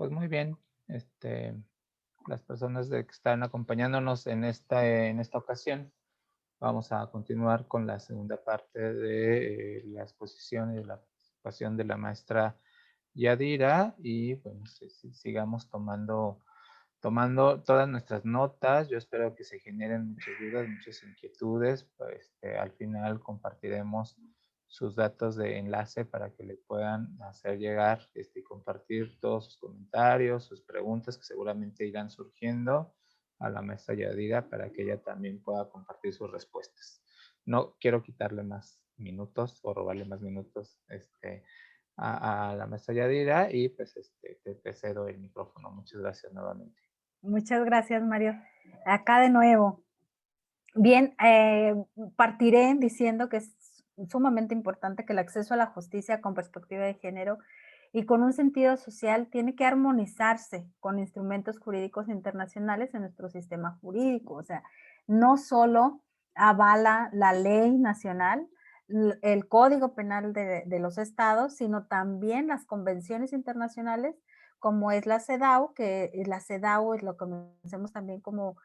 Pues muy bien, las personas que están acompañándonos en esta ocasión, vamos a continuar con la segunda parte de la exposición y de la participación de la maestra Yadira y bueno, sigamos tomando todas nuestras notas. Yo espero que se generen muchas dudas, muchas inquietudes. Al final compartiremos sus datos de enlace para que le puedan hacer llegar y compartir todos sus comentarios, sus preguntas que seguramente irán surgiendo a la maestra Yadira para que ella también pueda compartir sus respuestas. No quiero quitarle más minutos o robarle más minutos a la maestra Yadira y pues te cedo el micrófono. Muchas gracias nuevamente. Muchas gracias, Mario. Acá de nuevo. Bien, partiré diciendo que es sumamente importante que el acceso a la justicia con perspectiva de género y con un sentido social tiene que armonizarse con instrumentos jurídicos internacionales en nuestro sistema jurídico. O sea, no solo avala la ley nacional, el Código Penal de los estados, sino también las convenciones internacionales, como es la CEDAW, que la CEDAW es lo que conocemos también como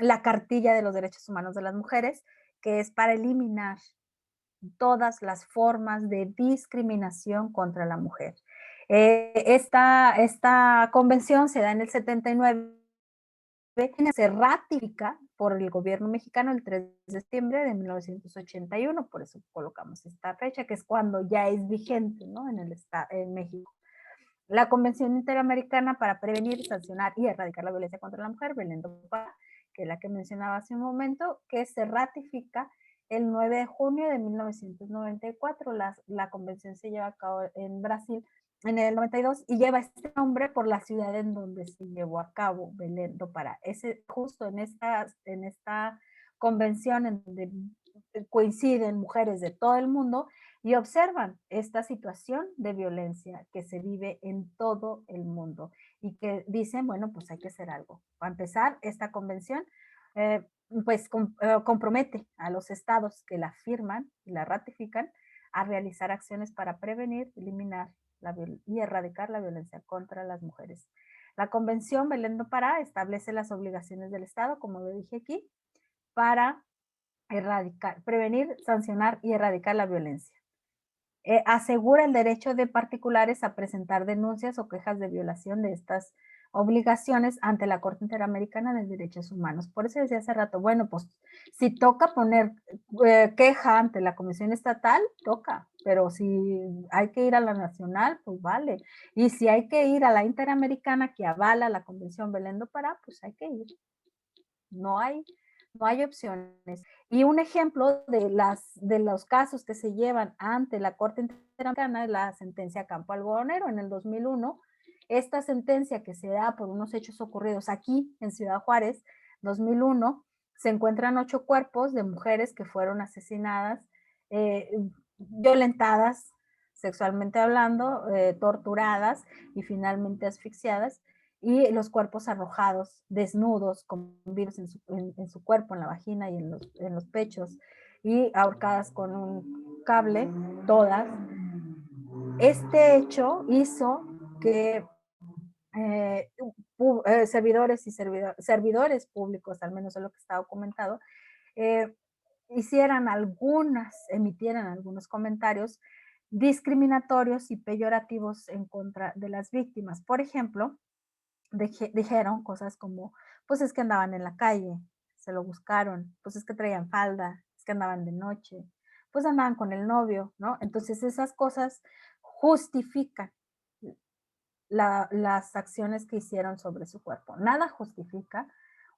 la cartilla de los derechos humanos de las mujeres, que es para eliminar todas las formas de discriminación contra la mujer. Esta convención se da en el 79, se ratifica por el gobierno mexicano el 3 de septiembre de 1981, por eso colocamos esta fecha, que es cuando ya es vigente, ¿no? En México. La Convención Interamericana para Prevenir, Sancionar y Erradicar la Violencia contra la Mujer, Belén do Pará, que es la que mencionaba hace un momento, que se ratifica el 9 de junio de 1994. La convención se lleva a cabo en Brasil en el 92 y lleva este nombre por la ciudad en donde se llevó a cabo, Belén do Pará. Justo en esta convención en donde coinciden mujeres de todo el mundo y observan esta situación de violencia que se vive en todo el mundo y que dicen, bueno, pues hay que hacer algo. Para empezar, esta convención eh, compromete a los estados que la firman y la ratifican a realizar acciones para prevenir, eliminar y erradicar la violencia contra las mujeres. La Convención Belén do Pará establece las obligaciones del Estado, como lo dije aquí, para prevenir, sancionar y erradicar la violencia. Asegura el derecho de particulares a presentar denuncias o quejas de violación de estas obligaciones ante la Corte Interamericana de Derechos Humanos. Por eso decía hace rato, bueno, pues si toca poner queja ante la Comisión Estatal, toca, pero si hay que ir a la nacional, pues vale. Y si hay que ir a la Interamericana que avala la Convención Belén do Pará, pues hay que ir. No hay, no hay opciones. Y un ejemplo de los casos que se llevan ante la Corte Interamericana es la sentencia Campo Algodonero en el 2001. Esta sentencia que se da por unos hechos ocurridos aquí en Ciudad Juárez, 2001, se encuentran 8 cuerpos de mujeres que fueron asesinadas, violentadas sexualmente hablando, torturadas y finalmente asfixiadas, y los cuerpos arrojados, desnudos, con virus en su cuerpo, en la vagina y en los pechos, y ahorcadas con un cable, todas. Este hecho hizo que servidores y servidores públicos, al menos es lo que está documentado, eh, emitieran algunos comentarios discriminatorios y peyorativos en contra de las víctimas. Por ejemplo, dijeron cosas como, pues es que andaban en la calle, se lo buscaron, pues es que traían falda, es que andaban de noche, pues andaban con el novio, ¿no? Entonces esas cosas justifican las acciones que hicieron sobre su cuerpo. Nada justifica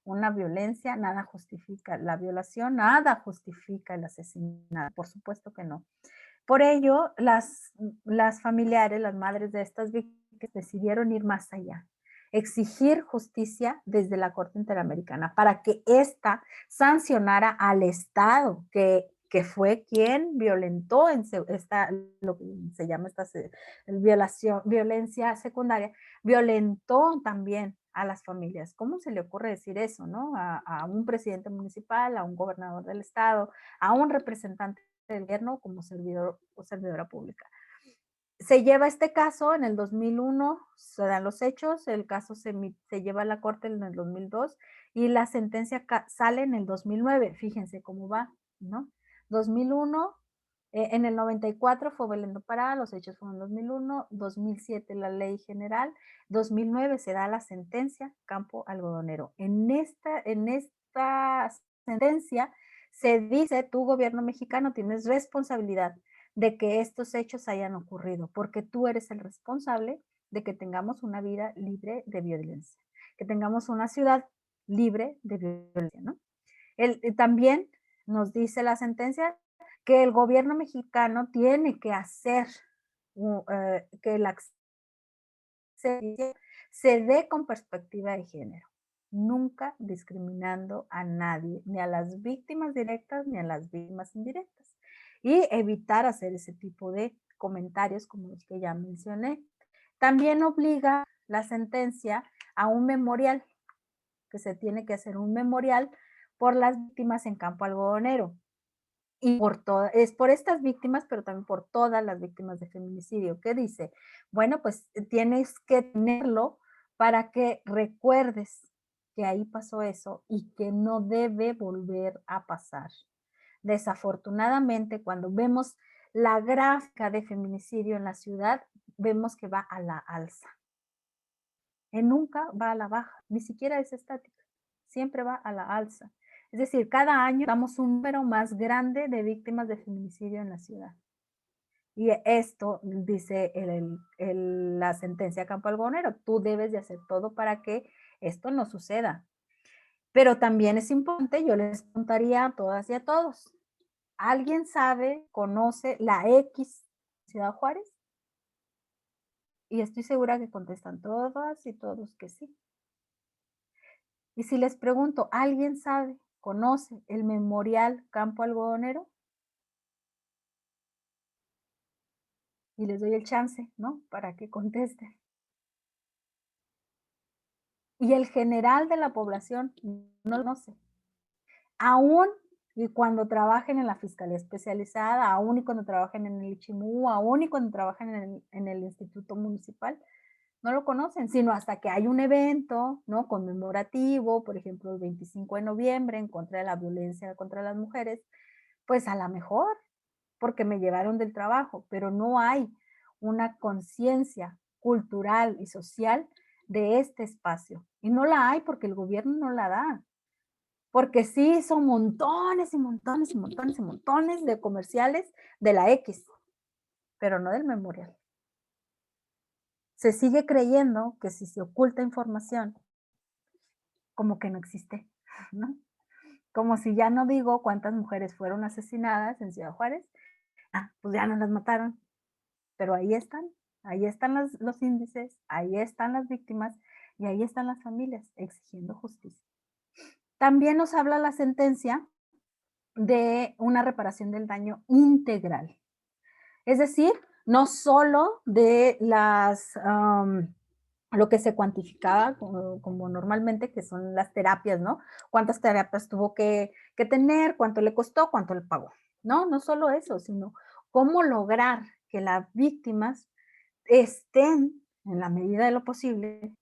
una violencia, nada justifica la violación, nada justifica el asesinato, por supuesto que no. Por ello, las familiares, las madres de estas víctimas decidieron ir más allá, exigir justicia desde la Corte Interamericana para que ésta sancionara al Estado que fue quien violentó lo que se llama violencia secundaria, violentó también a las familias. ¿Cómo se le ocurre decir eso, no? A un presidente municipal, a un gobernador del estado, a un representante del gobierno como servidor o servidora pública. Se lleva este caso en el 2001, se dan los hechos, el caso se lleva a la corte en el 2002 y la sentencia sale en el 2009. Fíjense cómo va, ¿no? 2001, en el 94 fue Belén do Pará, los hechos fueron en 2001, 2007 la ley general, 2009 se da la sentencia Campo Algodonero. En esta sentencia se dice, tú gobierno mexicano tienes responsabilidad de que estos hechos hayan ocurrido, porque tú eres el responsable de que tengamos una vida libre de violencia, que tengamos una ciudad libre de violencia, ¿no? También nos dice la sentencia que el gobierno mexicano tiene que hacer que el acceso se dé con perspectiva de género, nunca discriminando a nadie, ni a las víctimas directas ni a las víctimas indirectas, y evitar hacer ese tipo de comentarios como los que ya mencioné. También obliga la sentencia a un memorial, que se tiene que hacer un memorial por las víctimas en Campo Algodonero. Y es por estas víctimas, pero también por todas las víctimas de feminicidio. ¿Qué dice? Bueno, pues tienes que tenerlo para que recuerdes que ahí pasó eso y que no debe volver a pasar. Desafortunadamente, cuando vemos la gráfica de feminicidio en la ciudad, vemos que va a la alza. Nunca va a la baja, ni siquiera es estática, siempre va a la alza. Es decir, cada año damos un número más grande de víctimas de feminicidio en la ciudad. Y esto dice la sentencia Campo Algodonero, tú debes de hacer todo para que esto no suceda. Pero también es importante, yo les preguntaría a todas y a todos, ¿alguien sabe, conoce la X Ciudad Juárez? Y estoy segura que contestan todas y todos que sí. Y si les pregunto, ¿alguien sabe, conoce el memorial Campo Algodonero? Y les doy el chance, ¿no? Para que contesten. Y el general de la población no lo conoce. Aún y cuando trabajen en la fiscalía especializada, aún y cuando trabajen en el Ichimú, aún y cuando trabajen en el instituto municipal, no lo conocen, sino hasta que hay un evento, ¿no? Conmemorativo, por ejemplo, el 25 de noviembre en contra de la violencia contra las mujeres, pues a lo mejor, porque me llevaron del trabajo, pero no hay una conciencia cultural y social de este espacio. Y no la hay porque el gobierno no la da. Porque sí son montones y montones y montones y montones de comerciales de la X, pero no del memorial. Se sigue creyendo que si se oculta información, como que no existe, ¿no? Como si ya no digo cuántas mujeres fueron asesinadas en Ciudad Juárez, pues ya no las mataron, pero ahí están los índices, ahí están las víctimas y ahí están las familias exigiendo justicia. También nos habla la sentencia de una reparación del daño integral. Es decir, no solo de lo que se cuantificaba como normalmente, que son las terapias, ¿no? ¿Cuántas terapias tuvo que tener? ¿Cuánto le costó? ¿Cuánto le pagó? No solo eso, sino cómo lograr que las víctimas estén, en la medida de lo posible,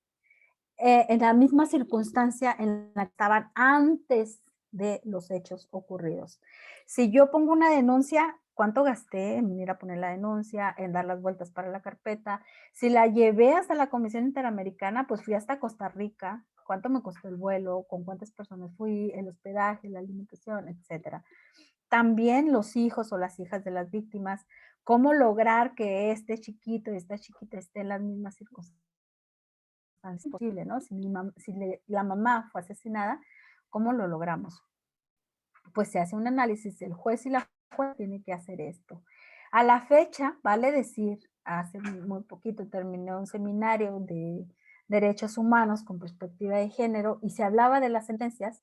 en la misma circunstancia en la que estaban antes de los hechos ocurridos. Si yo pongo una denuncia, ¿cuánto gasté en ir a poner la denuncia, en dar las vueltas para la carpeta? Si la llevé hasta la Comisión Interamericana, pues fui hasta Costa Rica, ¿cuánto me costó el vuelo? ¿Con cuántas personas fui? El hospedaje, la alimentación, etcétera. También los hijos o las hijas de las víctimas, ¿cómo lograr que este chiquito y esta chiquita estén en las mismas circunstancias posible, ¿no? La mamá fue asesinada, ¿cómo lo logramos? Pues se hace un análisis, el juez y la jueza tienen que hacer esto. A la fecha, vale decir, hace muy poquito terminé un seminario de derechos humanos con perspectiva de género y se hablaba de las sentencias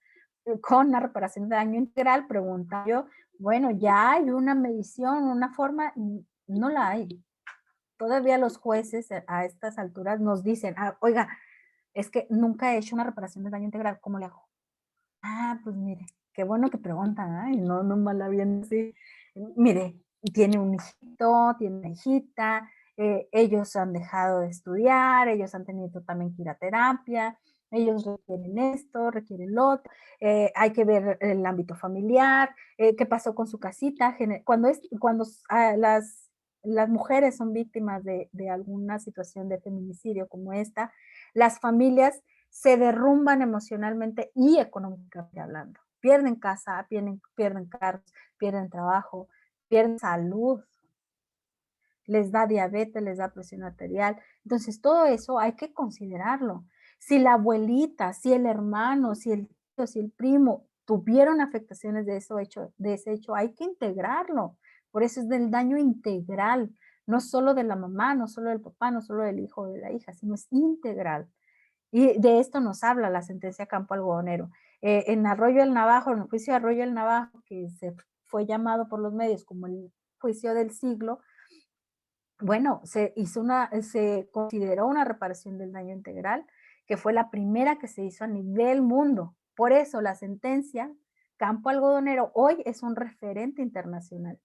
con la reparación de daño integral. Pregunta yo, bueno, ya hay una medición, una forma, no la hay. Todavía los jueces a estas alturas nos dicen, oiga, es que nunca he hecho una reparación de daño integral, ¿cómo le hago? Pues mire, qué bueno que preguntan, y no mal la bien así. Mire, tiene un hijito, tiene una hijita, ellos han dejado de estudiar, ellos han tenido también que ir a terapia, ellos requieren esto, requieren lo otro, hay que ver el ámbito familiar, qué pasó con su casita. Cuando las mujeres son víctimas de alguna situación de feminicidio como esta, las familias se derrumban emocionalmente y económicamente hablando. Pierden casa, pierden carros, pierden trabajo, pierden salud, les da diabetes, les da presión arterial. Entonces, todo eso hay que considerarlo. Si la abuelita, si el hermano, si el tío, si el primo tuvieron afectaciones de ese hecho, hay que integrarlo. Por eso es del daño integral, no solo de la mamá, no solo del papá, no solo del hijo o de la hija, sino es integral. Y de esto nos habla la sentencia Campo Algodonero. En Arroyo del Navajo, en el juicio de Arroyo del Navajo, que se fue llamado por los medios como el juicio del siglo, bueno, se consideró una reparación del daño integral, que fue la primera que se hizo a nivel mundo. Por eso la sentencia Campo Algodonero hoy es un referente internacional.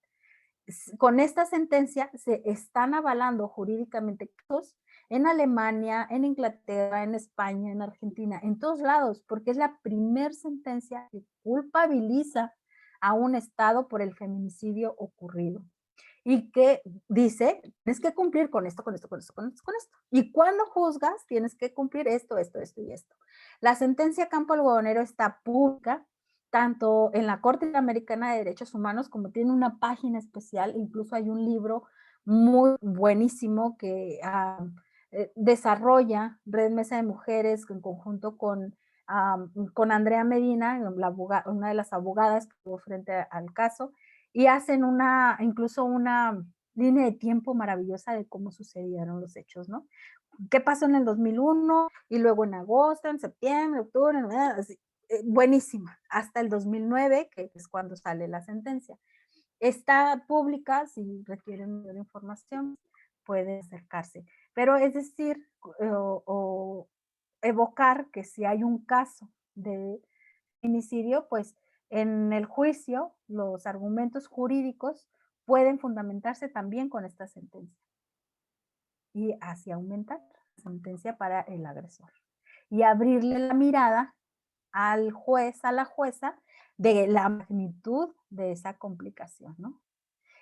Con esta sentencia se están avalando jurídicamente casos en Alemania, en Inglaterra, en España, en Argentina, en todos lados, porque es la primer sentencia que culpabiliza a un Estado por el feminicidio ocurrido. Y que dice, tienes que cumplir con esto, con esto, con esto, con esto, con esto. Y cuando juzgas, tienes que cumplir esto, esto, esto y esto. La sentencia Campo Algodonero está pública, tanto en la Corte Interamericana de Derechos Humanos, como tiene una página especial, incluso hay un libro muy buenísimo que desarrolla Red Mesa de Mujeres en conjunto con Andrea Medina, una de las abogadas que estuvo frente al caso, y hacen incluso una línea de tiempo maravillosa de cómo sucedieron los hechos, ¿no? ¿Qué pasó en el 2001? Y luego en agosto, en septiembre, octubre, así, buenísima, hasta el 2009, que es cuando sale la sentencia. Está pública, si requieren mayor información, puede acercarse. Pero es decir, o evocar que si hay un caso de feminicidio, pues en el juicio los argumentos jurídicos pueden fundamentarse también con esta sentencia y así aumentar la sentencia para el agresor y abrirle la mirada al juez, a la jueza, de la magnitud de esa complicación, ¿no?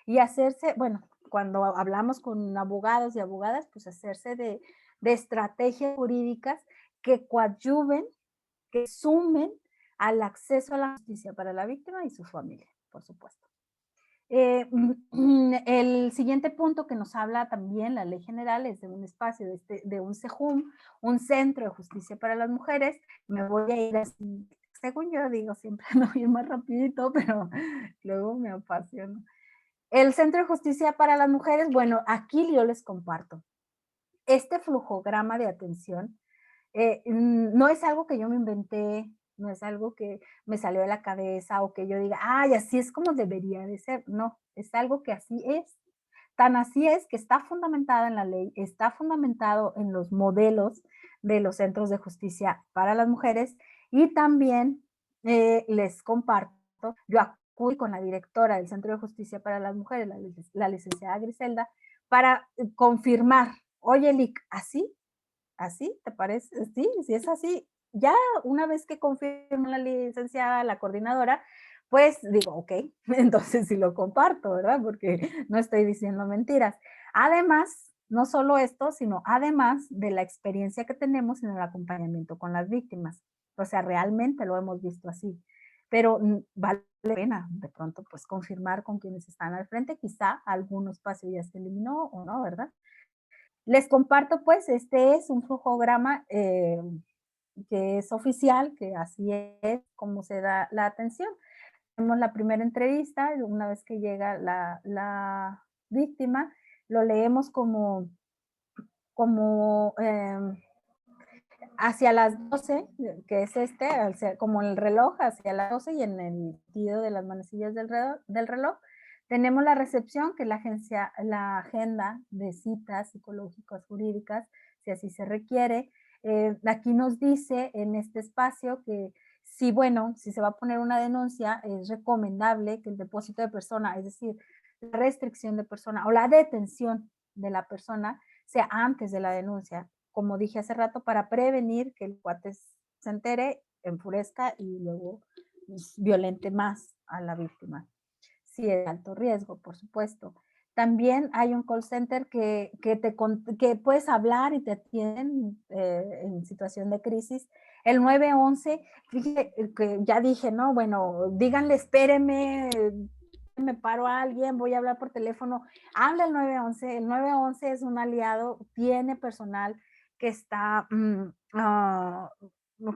Y hacerse, bueno, cuando hablamos con abogados y abogadas, pues hacerse de estrategias jurídicas que coadyuven, que sumen al acceso a la justicia para la víctima y su familia, por supuesto. El siguiente punto que nos habla también la ley general es de un espacio, de un CEJUM, un Centro de Justicia para las Mujeres. Me voy a ir así, según yo digo, siempre me voy a ir más rapidito, pero luego me apasiono. El Centro de Justicia para las Mujeres, bueno, aquí yo les comparto. Este flujograma de atención no es algo que yo me inventé, no es algo que me salió de la cabeza o que yo diga, ay, así es como debería de ser. No, es algo que así es. Tan así es que está fundamentada en la ley, está fundamentado en los modelos de los centros de justicia para las mujeres y también les comparto, yo acudí con la directora del Centro de Justicia para las Mujeres, la licenciada Griselda, para confirmar, oye, Lic, ¿así? ¿Así? ¿Te parece? Sí, si es así. Ya una vez que confirma la licenciada, la coordinadora, pues digo, ok, entonces sí lo comparto, ¿verdad? Porque no estoy diciendo mentiras. Además, no solo esto, sino además de la experiencia que tenemos en el acompañamiento con las víctimas. O sea, realmente lo hemos visto así. Pero vale la pena de pronto pues confirmar con quienes están al frente, quizá algún espacio ya se eliminó o no, ¿verdad? Les comparto, pues, este es un flujograma que es oficial, que así es como se da la atención. Tenemos la primera entrevista, una vez que llega la víctima, lo leemos como hacia las 12, que es como el reloj, hacia las 12 y en el sentido de las manecillas del reloj, tenemos la recepción, que es la agenda de citas psicológicas jurídicas, si así se requiere. Aquí nos dice en este espacio que si, bueno, si se va a poner una denuncia, es recomendable que el depósito de persona, es decir, la restricción de persona o la detención de la persona sea antes de la denuncia, como dije hace rato, para prevenir que el cuate se entere, enfurezca y luego violente más a la víctima. Sí, es de alto riesgo, por supuesto. También hay un call center que puedes hablar y te atienden en situación de crisis. El 911, fíjate que ya dije, ¿no? Bueno, díganle, espéreme, me paro a alguien, voy a hablar por teléfono. Habla el 911. El 911 es un aliado, tiene personal que está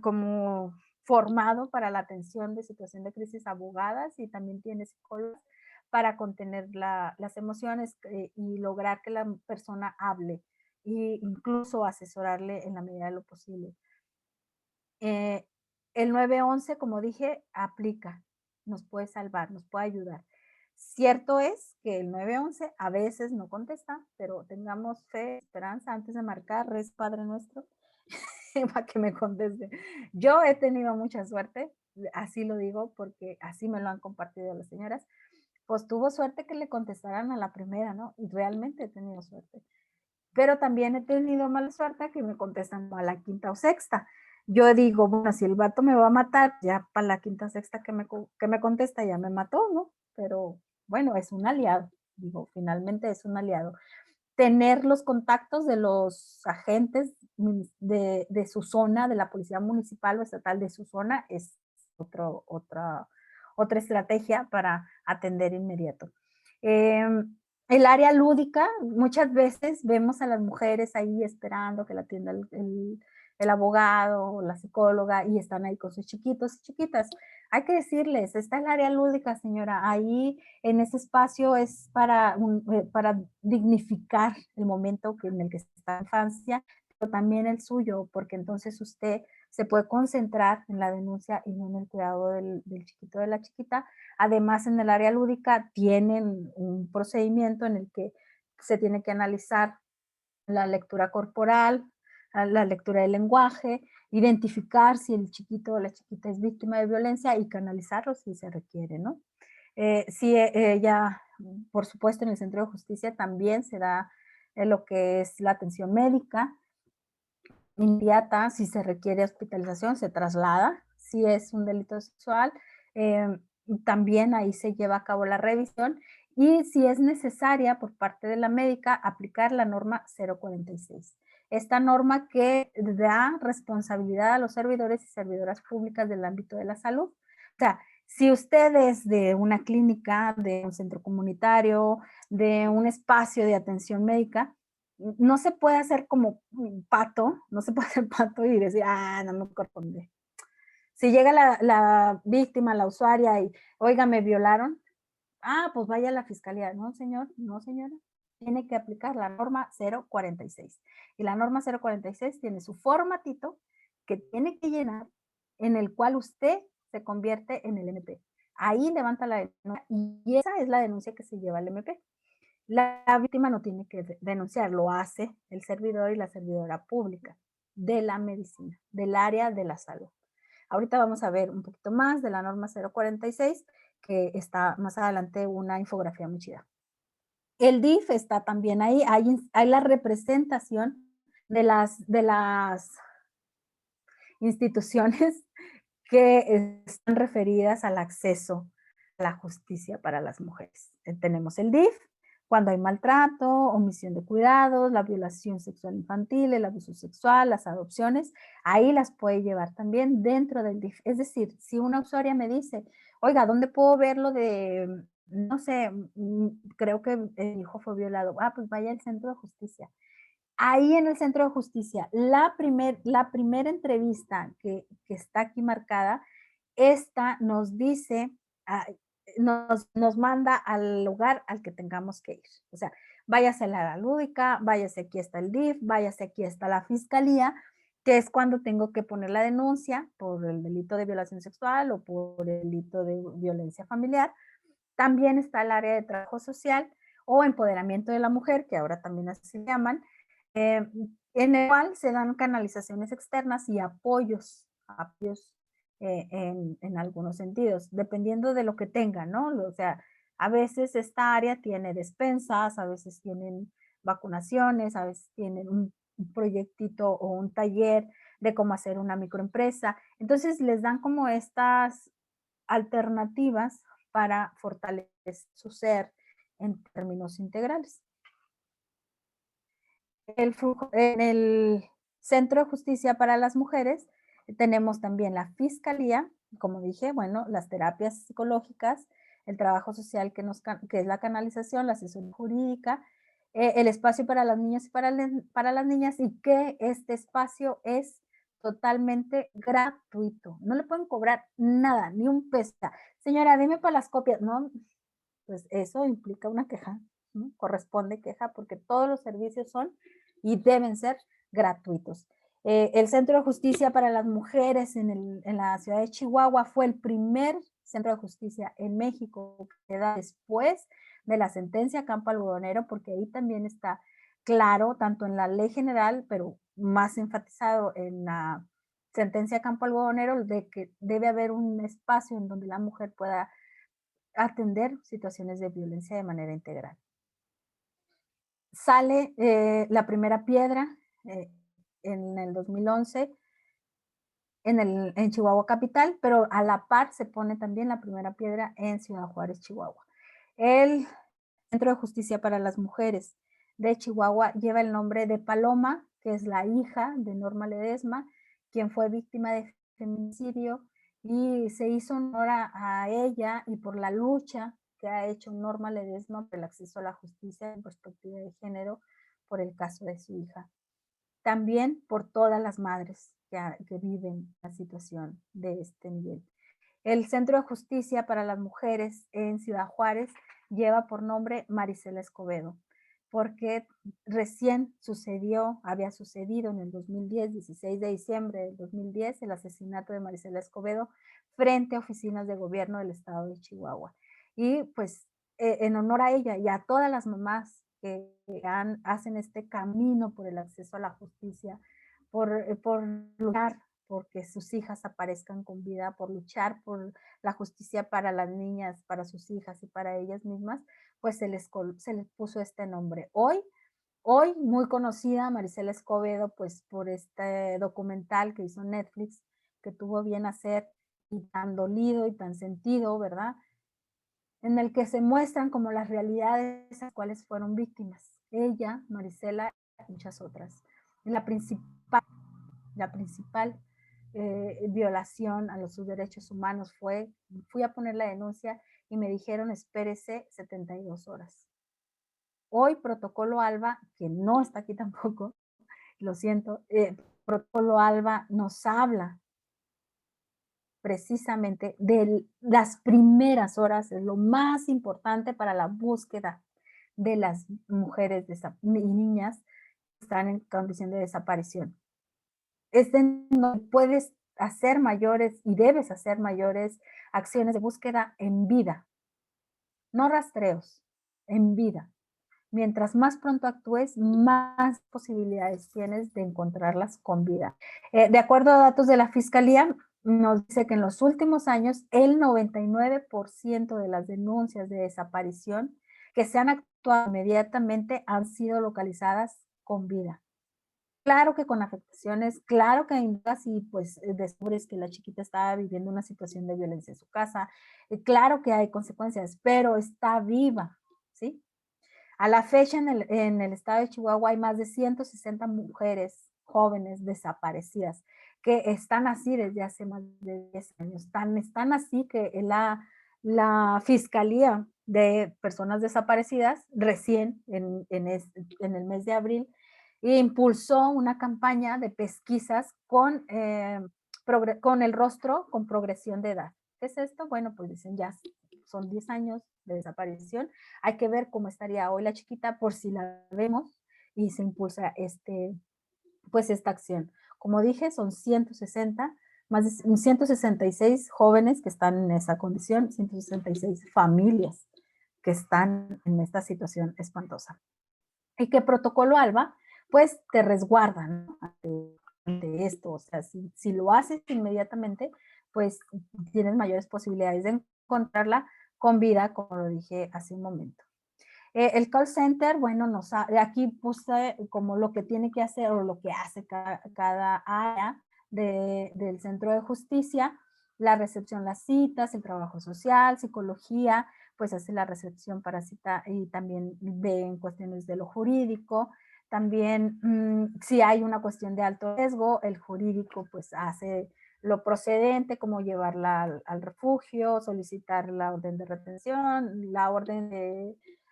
como formado para la atención de situación de crisis, abogadas, y también tiene psicólogos para contener las emociones y lograr que la persona hable e incluso asesorarle en la medida de lo posible. El 911, como dije, aplica, nos puede salvar, nos puede ayudar. Cierto es que el 911 a veces no contesta, pero tengamos fe, esperanza antes de marcar, rez Padre Nuestro, para que me conteste. Yo he tenido mucha suerte, así lo digo porque así me lo han compartido las señoras. Pues tuvo suerte que le contestaran a la primera, ¿no? Y realmente he tenido suerte. Pero también he tenido mala suerte que me contestan a la quinta o sexta. Yo digo, bueno, si el vato me va a matar, ya para la quinta o sexta que me contesta ya me mató, ¿no? Pero bueno, es un aliado, digo, finalmente es un aliado. Tener los contactos de los agentes de su zona, de la policía municipal o estatal de su zona, es otra estrategia para atender inmediato. El área lúdica, muchas veces vemos a las mujeres ahí esperando que la atienda el abogado o la psicóloga y están ahí con sus chiquitos y chiquitas. Hay que decirles, está el área lúdica, señora, ahí en ese espacio es para dignificar el momento en el que está la infancia, pero también el suyo, porque entonces usted se puede concentrar en la denuncia y no en el cuidado del chiquito o de la chiquita. Además, en el área lúdica tienen un procedimiento en el que se tiene que analizar la lectura corporal, la lectura del lenguaje, identificar si el chiquito o la chiquita es víctima de violencia y canalizarlo si se requiere, ¿no? Sí, ella, por supuesto, en el Centro de Justicia también se da lo que es la atención médica inmediata, si se requiere hospitalización, se traslada, si es un delito sexual, también ahí se lleva a cabo la revisión y si es necesaria por parte de la médica aplicar la norma 046. Esta norma que da responsabilidad a los servidores y servidoras públicas del ámbito de la salud. O sea, si usted es de una clínica, de un centro comunitario, de un espacio de atención médica, no se puede hacer como pato, no se puede hacer pato y decir, no me corresponde. Si llega la víctima, la usuaria y, oiga, me violaron, pues vaya a la fiscalía. No, señor, no, señora. Tiene que aplicar la norma 046. Y la norma 046 tiene su formatito que tiene que llenar, en el cual usted se convierte en el MP. Ahí levanta la denuncia y esa es la denuncia que se lleva al MP. La víctima no tiene que denunciar, lo hace el servidor y la servidora pública de la medicina, del área de la salud. Ahorita vamos a ver un poquito más de la norma 046, que está más adelante una infografía muy chida. El DIF está también ahí, hay la representación de las instituciones que están referidas al acceso a la justicia para las mujeres. Tenemos el DIF, cuando hay maltrato, omisión de cuidados, la violación sexual infantil, el abuso sexual, las adopciones, ahí las puede llevar también dentro del DIF. Es decir, si una usuaria me dice, oiga, ¿dónde puedo ver lo de, no sé, creo que el hijo fue violado? Pues vaya al centro de justicia. Ahí en el centro de justicia, la primera entrevista que está aquí marcada, esta nos dice, nos manda al lugar al que tengamos que ir. O sea, váyase a la área lúdica, váyase aquí está el DIF, váyase aquí está la fiscalía, que es cuando tengo que poner la denuncia por el delito de violación sexual o por el delito de violencia familiar. También está el área de trabajo social o empoderamiento de la mujer, que ahora también así se llaman, en el cual se dan canalizaciones externas y apoyos en algunos sentidos, dependiendo de lo que tengan, ¿no? O sea, a veces esta área tiene despensas, a veces tienen vacunaciones, a veces tienen un proyectito o un taller de cómo hacer una microempresa. Entonces les dan como estas alternativas para fortalecer su ser en términos integrales. En el Centro de Justicia para las Mujeres tenemos también la Fiscalía, como dije, bueno, las terapias psicológicas, el trabajo social que es la canalización, la asesoría jurídica, el espacio para las niñas y para las niñas, y que este espacio es totalmente gratuito. No le pueden cobrar nada, ni un peso. Señora, dime para las copias. No, pues eso implica una queja, ¿no? Corresponde queja porque todos los servicios son y deben ser gratuitos. El Centro de Justicia para las Mujeres en la ciudad de Chihuahua fue el primer centro de justicia en México que da después de la sentencia Campo Algodonero, porque ahí también está claro, tanto en la ley general, pero más enfatizado en la sentencia Campo Algodonero, de que debe haber un espacio en donde la mujer pueda atender situaciones de violencia de manera integral. Sale la primera piedra en el 2011 en Chihuahua Capital, pero a la par se pone también la primera piedra en Ciudad Juárez, Chihuahua. El Centro de Justicia para las Mujeres de Chihuahua lleva el nombre de Paloma, que es la hija de Norma Ledesma, quien fue víctima de feminicidio, y se hizo honor a ella y por la lucha que ha hecho Norma Ledesma por el acceso a la justicia en perspectiva de género por el caso de su hija. También por todas las madres que viven la situación de este nivel. El Centro de Justicia para las Mujeres en Ciudad Juárez lleva por nombre Marisela Escobedo, porque recién había sucedido en el 2010, 16 de diciembre del 2010, el asesinato de Marisela Escobedo frente a oficinas de gobierno del estado de Chihuahua. Y pues en honor a ella y a todas las mamás que hacen este camino por el acceso a la justicia, por luchar porque sus hijas aparezcan con vida, por luchar por la justicia para las niñas, para sus hijas y para ellas mismas, pues se les puso este nombre. Hoy muy conocida Marisela Escobedo, pues por este documental que hizo Netflix, que tuvo bien hacer y tan dolido y tan sentido, ¿verdad? En el que se muestran como las realidades a las cuales fueron víctimas. Ella, Marisela y muchas otras. La principal violación a los sus derechos humanos fui a poner la denuncia y me dijeron espérese 72 horas. Hoy Protocolo Alba, que no está aquí tampoco, lo siento, Protocolo Alba nos habla precisamente de las primeras horas, es lo más importante para la búsqueda de las mujeres y niñas que están en condición de desaparición. Es en donde puedes hacer mayores y debes hacer mayores acciones de búsqueda en vida, no rastreos, en vida. Mientras más pronto actúes, más posibilidades tienes de encontrarlas con vida. De acuerdo a datos de la Fiscalía, nos dice que en los últimos años el 99% de las denuncias de desaparición que se han actuado inmediatamente han sido localizadas con vida. Claro que con afectaciones, claro que indagas y pues descubres que la chiquita estaba viviendo una situación de violencia en su casa, claro que hay consecuencias, pero está viva, ¿sí? A la fecha en el estado de Chihuahua hay más de 160 mujeres jóvenes desaparecidas que están así desde hace más de 10 años. Están así que la Fiscalía de Personas Desaparecidas recién en el mes de abril impulsó una campaña de pesquisas con el rostro con progresión de edad. ¿Qué es esto? Bueno, pues dicen ya son 10 años de desaparición. Hay que ver cómo estaría hoy la chiquita por si la vemos y se impulsa esta acción. Como dije, son 160, más de 166 jóvenes que están en esa condición, 166 familias que están en esta situación espantosa. Y que Protocolo Alba, pues te resguarda, ¿no? ante esto. O sea, si lo haces inmediatamente, pues tienes mayores posibilidades de encontrarla con vida, como lo dije hace un momento. El call center, bueno, aquí puse como lo que tiene que hacer o lo que hace cada área del centro de justicia, la recepción, las citas, el trabajo social, psicología, pues hace la recepción para cita y también ve en cuestiones de lo jurídico. También si hay una cuestión de alto riesgo, el jurídico pues hace lo procedente, como llevarla al refugio, solicitar la orden de retención, la orden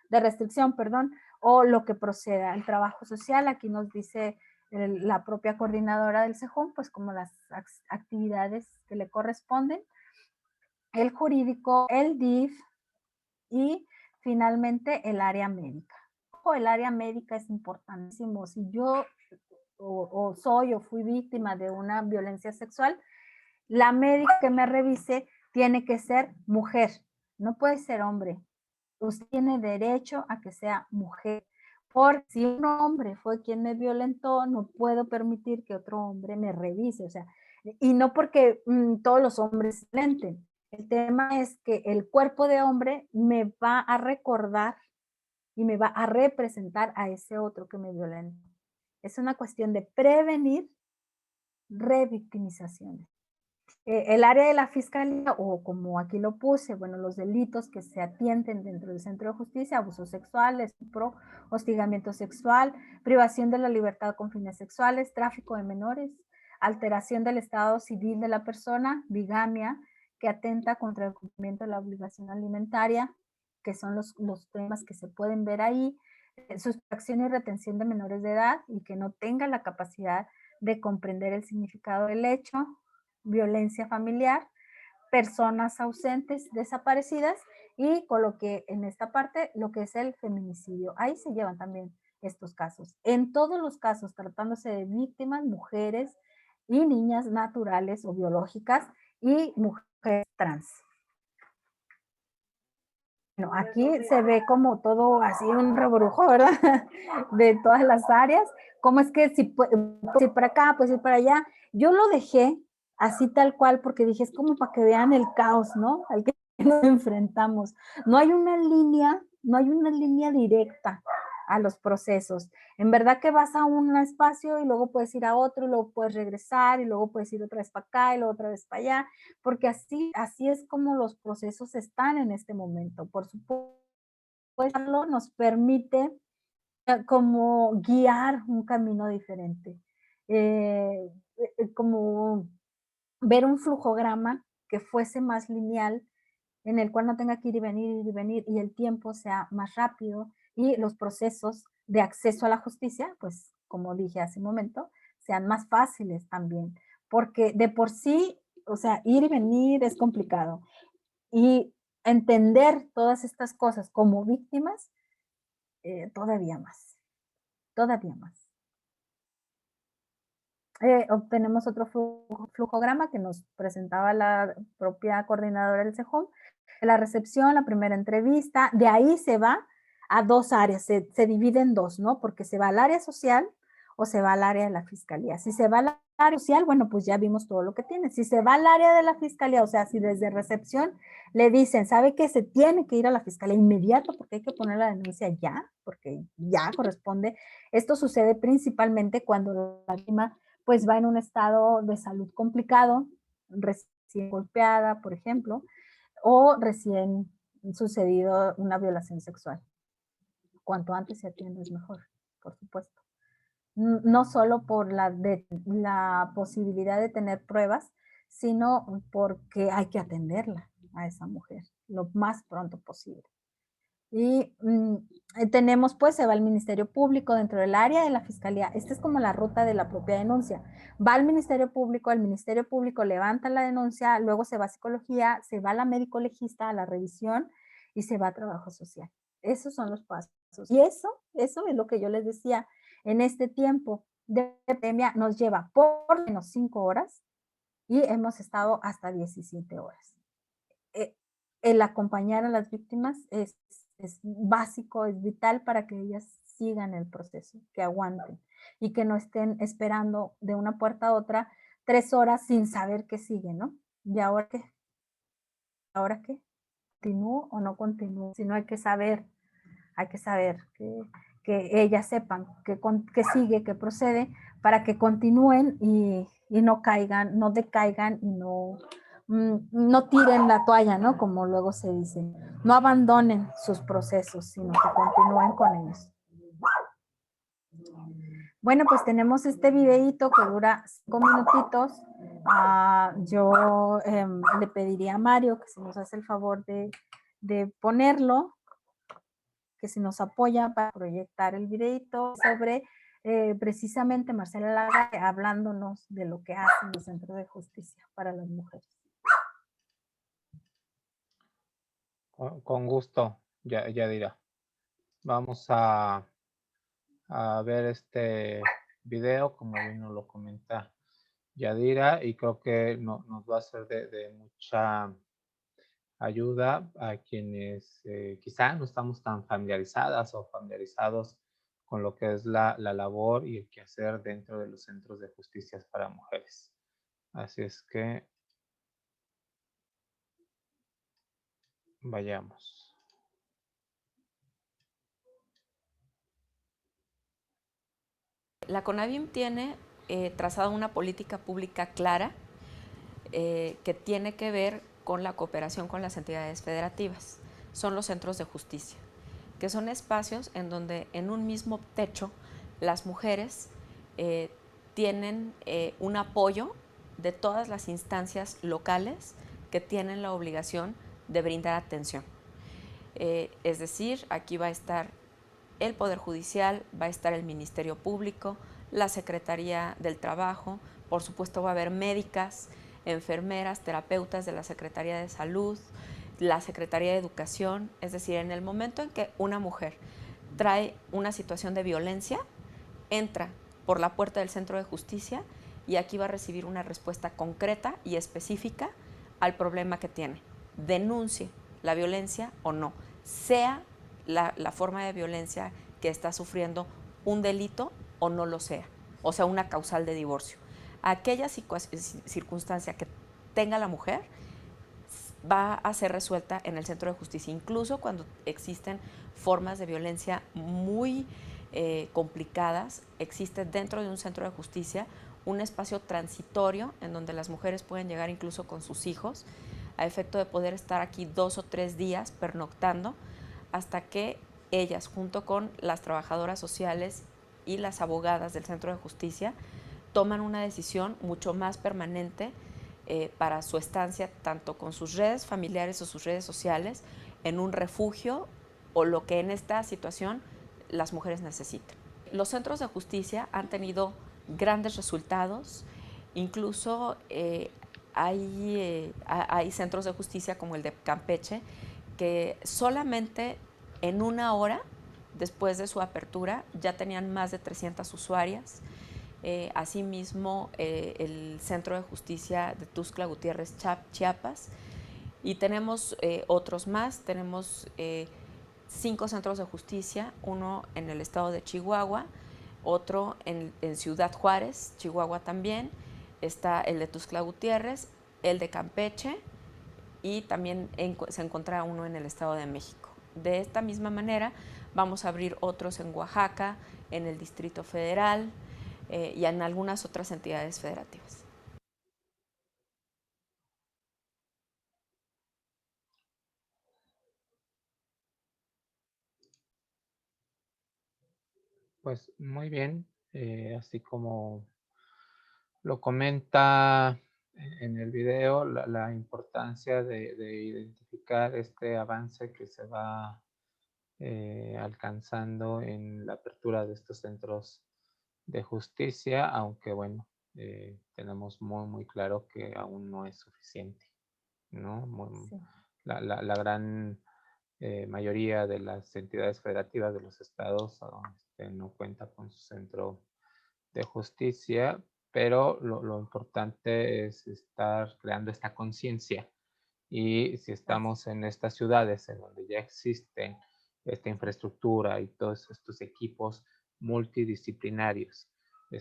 de restricción, perdón, o lo que proceda. El trabajo social, aquí nos dice la propia coordinadora del CEJUM, pues como las actividades que le corresponden. El jurídico, el DIF y finalmente el área médica. El área médica es importantísimo. Si yo soy o fui víctima de una violencia sexual, la médica que me revise tiene que ser mujer, no puede ser hombre. Usted tiene derecho a que sea mujer. Porque si un hombre fue quien me violentó, no puedo permitir que otro hombre me revise. O sea, y no porque todos los hombres violenten. El tema es que el cuerpo de hombre me va a recordar y me va a representar a ese otro que me violentó. Es una cuestión de prevenir revictimizaciones. El área de la fiscalía, o como aquí lo puse, bueno, los delitos que se atienden dentro del centro de justicia: abuso sexual, estupro, hostigamiento sexual, privación de la libertad con fines sexuales, tráfico de menores, alteración del estado civil de la persona, bigamia, que atenta contra el cumplimiento de la obligación alimentaria, que son los temas que se pueden ver ahí, sustracción y retención de menores de edad y que no tenga la capacidad de comprender el significado del hecho, violencia familiar, personas ausentes, desaparecidas, y coloqué en esta parte lo que es el feminicidio. Ahí se llevan también estos casos. En todos los casos, tratándose de víctimas, mujeres y niñas naturales o biológicas y mujeres trans. Bueno, aquí se ve como todo así un rebrujo, ¿verdad? De todas las áreas. ¿Cómo es que si ir para acá, pues ir para allá? Yo lo dejé así tal cual porque dije, es como para que vean el caos, ¿no? Al que nos enfrentamos. No hay una línea directa a los procesos. En verdad que vas a un espacio y luego puedes ir a otro y luego puedes regresar y luego puedes ir otra vez para acá y luego otra vez para allá, porque así es como los procesos están en este momento. Por supuesto, nos permite como guiar un camino diferente, como ver un flujograma que fuese más lineal, en el cual no tenga que ir y venir y el tiempo sea más rápido y los procesos de acceso a la justicia, pues como dije hace un momento, sean más fáciles también, porque de por sí, o sea, ir y venir es complicado y entender todas estas cosas como víctimas, todavía más, todavía más. Obtenemos otro flujograma que nos presentaba la propia coordinadora del CEJUM, la recepción, la primera entrevista, de ahí se va a dos áreas, se divide en dos, ¿no? Porque se va al área social o se va al área de la fiscalía. Si se va al área social, bueno, pues ya vimos todo lo que tiene. Si se va al área de la fiscalía, o sea, si desde recepción le dicen, ¿sabe que se tiene que ir a la fiscalía inmediato porque hay que poner la denuncia ya? Porque ya corresponde. Esto sucede principalmente cuando la víctima pues va en un estado de salud complicado, recién golpeada, por ejemplo, o recién sucedido una violación sexual. Cuanto antes se atiende es mejor, por supuesto. No solo por la posibilidad de tener pruebas, sino porque hay que atenderla a esa mujer lo más pronto posible. Y tenemos, pues, se va al Ministerio Público dentro del área de la Fiscalía. Esta es como la ruta de la propia denuncia. Va al Ministerio Público, el Ministerio Público levanta la denuncia, luego se va a Psicología, se va a la médico legista a la revisión y se va a Trabajo Social. Esos son los pasos. Y eso es lo que yo les decía. En este tiempo de pandemia nos lleva por menos 5 horas y hemos estado hasta 17 horas. El acompañar a las víctimas es básico, es vital para que ellas sigan el proceso, que aguanten y que no estén esperando de una puerta a otra 3 horas sin saber qué sigue, ¿no? ¿Y ahora qué? ¿Ahora qué? ¿Continúo o no continúo? Si no hay que saber hay que saber que ellas sepan que sigue, que procede, para que continúen y no caigan, no decaigan y no tiren la toalla, ¿no? Como luego se dice. No abandonen sus procesos, sino que continúen con ellos. Bueno, pues tenemos este videíto que dura 5 minutitos. Yo le pediría a Mario que si nos hace el favor de ponerlo, que si nos apoya para proyectar el videito sobre precisamente Marcela Lagarde hablándonos de lo que hacen los centros de justicia para las mujeres. Con gusto, Yadira. Vamos a ver este video, como bien nos lo comenta Yadira, y creo que nos va a ser de mucha ayuda a quienes quizá no estamos tan familiarizadas o familiarizados con lo que es la labor y el quehacer dentro de los centros de justicia para mujeres. Así es que vayamos. La CONAVIM tiene trazada una política pública clara que tiene que ver con la cooperación con las entidades federativas. Son los centros de justicia, que son espacios en donde en un mismo techo las mujeres tienen un apoyo de todas las instancias locales que tienen la obligación de brindar atención. Es decir, aquí va a estar el Poder Judicial, va a estar el Ministerio Público, la Secretaría del Trabajo, por supuesto va a haber médicas, enfermeras, terapeutas de la Secretaría de Salud, la Secretaría de Educación. Es decir, en el momento en que una mujer trae una situación de violencia, entra por la puerta del centro de justicia y aquí va a recibir una respuesta concreta y específica al problema que tiene. Denuncie la violencia o no, sea la forma de violencia que está sufriendo un delito o no lo sea, o sea, una causal de divorcio. Aquella circunstancia que tenga la mujer va a ser resuelta en el centro de justicia, incluso cuando existen formas de violencia muy complicadas. Existe dentro de un centro de justicia un espacio transitorio en donde las mujeres pueden llegar incluso con sus hijos a efecto de poder estar aquí 2 o 3 días pernoctando hasta que ellas, junto con las trabajadoras sociales y las abogadas del centro de justicia, toman una decisión mucho más permanente para su estancia, tanto con sus redes familiares o sus redes sociales, en un refugio o lo que en esta situación las mujeres necesitan. Los centros de justicia han tenido grandes resultados, incluso hay centros de justicia como el de Campeche, que solamente en 1 hora después de su apertura ya tenían más de 300 usuarias. Asimismo, el Centro de Justicia de Tuxtla Gutiérrez, Chiapas, y tenemos otros más. Tenemos 5 centros de justicia, uno en el estado de Chihuahua, otro en Ciudad Juárez, Chihuahua también, está el de Tuxtla Gutiérrez, el de Campeche, y también se encuentra uno en el Estado de México. De esta misma manera vamos a abrir otros en Oaxaca, en el Distrito Federal y en algunas otras entidades federativas. Pues muy bien, así como lo comenta en el video, la importancia de identificar este avance que se va alcanzando en la apertura de estos centros de justicia, aunque bueno, tenemos muy claro que aún no es suficiente, ¿no? Sí. La gran mayoría de las entidades federativas de los estados no cuenta con su centro de justicia, pero lo importante es estar creando esta conciencia. Y si estamos en estas ciudades en donde ya existen esta infraestructura y todos estos equipos multidisciplinarios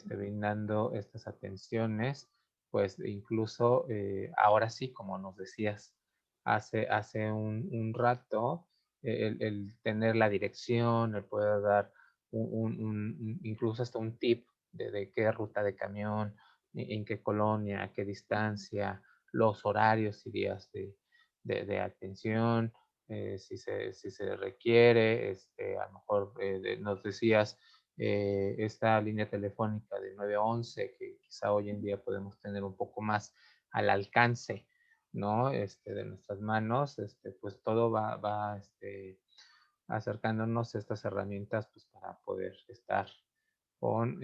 brindando estas atenciones, pues incluso ahora sí, como nos decías hace un rato, el tener la dirección, el poder dar incluso hasta un tip de qué ruta de camión, en qué colonia, a qué distancia, los horarios y días de atención, si se requiere, a lo mejor nos decías esta línea telefónica de 911, que quizá hoy en día podemos tener un poco más al alcance, ¿no? De nuestras manos, pues todo va acercándonos a estas herramientas pues, para poder estar con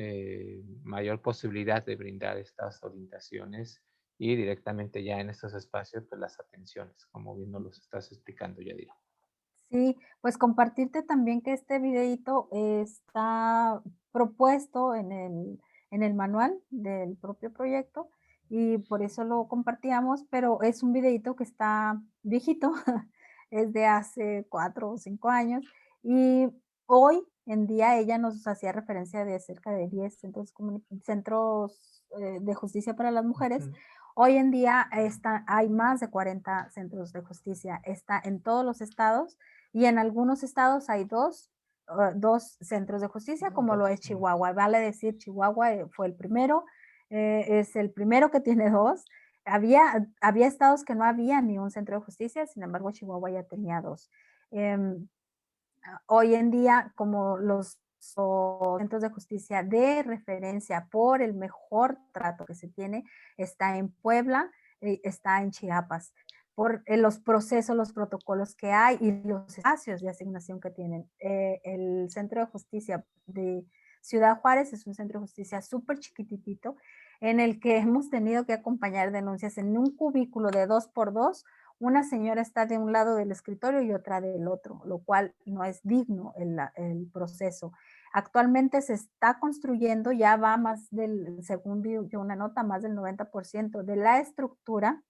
mayor posibilidad de brindar estas orientaciones y directamente ya en estos espacios, pues las atenciones, como bien nos los estás explicando, Yadira. Sí, pues compartirte también que este videíto está propuesto en el manual del propio proyecto y por eso lo compartíamos, pero es un videíto que está viejito, es de hace 4 o 5 años y hoy en día ella nos hacía referencia de cerca de 10 centros de justicia para las mujeres. Ujú. Hoy en día hay más de 40 centros de justicia, está en todos los estados y en algunos estados hay dos centros de justicia, como lo es Chihuahua. Vale decir, Chihuahua fue el primero, es el primero que tiene dos. Había estados que no había ni un centro de justicia, sin embargo, Chihuahua ya tenía dos. Hoy en día, como los centros de justicia de referencia por el mejor trato que se tiene, está en Puebla, está en Chiapas por los procesos, los protocolos que hay y los espacios de asignación que tienen. El Centro de Justicia de Ciudad Juárez es un centro de justicia súper chiquititito en el que hemos tenido que acompañar denuncias en un cubículo de 2x2. Una señora está de un lado del escritorio y otra del otro, lo cual no es digno el proceso. Actualmente se está construyendo, ya va más según vi yo una nota, más del 90% de la estructura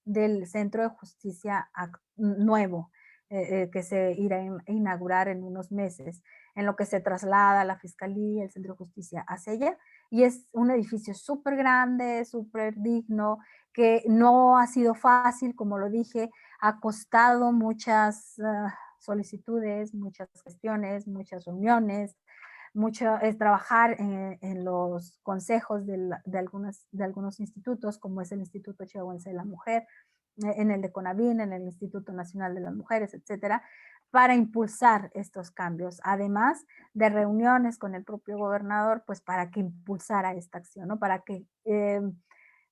del centro de justicia nuevo, que se irá a inaugurar en unos meses, en lo que se traslada la fiscalía, el centro de justicia hacia allá, y es un edificio súper grande, súper digno, que no ha sido fácil, como lo dije, ha costado muchas solicitudes, muchas gestiones, muchas reuniones, mucho es trabajar en los consejos de algunos institutos, como es el Instituto Chihuahuense de la Mujer, en el de CONAVIN, en el Instituto Nacional de las Mujeres, etcétera, para impulsar estos cambios, además de reuniones con el propio gobernador, pues para que impulsara esta acción, ¿no? Para que